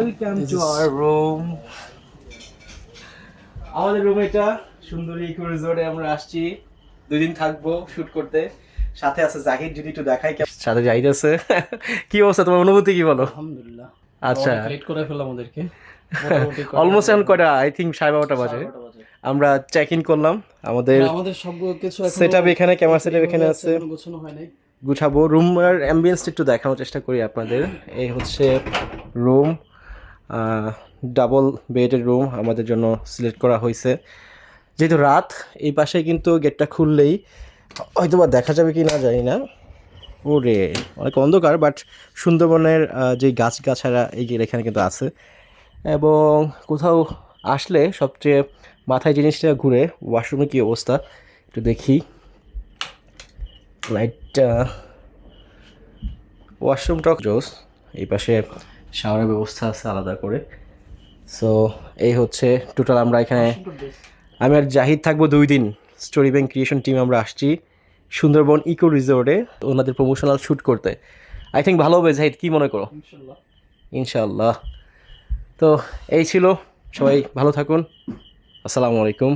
Welcome to our room. আমাদের room এটা, সুন্দরী ইকো রিসোর্টে আমরা আসছি, 2 দিন থাকবো শুট করতে। সাথে আছে জাহিদ, যদি একটু দেখাই। সাথে জাহিদ আছে। কি অবস্থা, তোমার অনুভূতি কি বলো? আলহামদুলিল্লাহ, আচ্ছা, লেট করে ফেললাম ওদেরকে। অলমোস্ট এখন কয়টা, আই থিঙ্ক 12:30 বাজে। আমরা চেক ইন করলাম। আমাদের সব কিছু সেটআপ এখানে, ক্যামেরা সেটআপ এখানে আছে, গোছানো হয় নাই। গুছাবো। রুমের অ্যাম্বিয়েন্সটা একটু দেখানোর চেষ্টা করি আপনাদের। এই হচ্ছে রুম, ডাবল বেডের রুম আমাদের জন্য সিলেক্ট করা হয়েছে। যেহেতু রাত, এই পাশে কিন্তু গেটটা খুললেই হয়তো বা দেখা যাবে কি না জানি না। ওরে, অনেক অন্ধকার, বাট সুন্দরবনের যে গাছগাছারা এই যে এখানে কিন্তু আছে। এবং কোথাও আসলে সবচেয়ে মাথায় জিনিসটা ঘুরে, ওয়াশরুমে কী অবস্থা একটু দেখি। লাইটটা, ওয়াশরুমটাও জোস। এই পাশে শাওয়ারের ব্যবস্থা আছে আলাদা করে। সো এই হচ্ছে টোটাল। আমরা এখানে, আমি আর জাহিদ থাকবো 2 দিন। স্টোরি ব্যাংক ক্রিয়েশন টিম আমরা আসছি সুন্দরবন ইকো রিসোর্টে ওনাদের প্রমোশনাল শ্যুট করতে। আই থিঙ্ক ভালো হবে। জাহিদ, কী মনে করো? ইনশাল্লাহ। তো এই ছিল, সবাই ভালো থাকুন। আসসালামু আলাইকুম।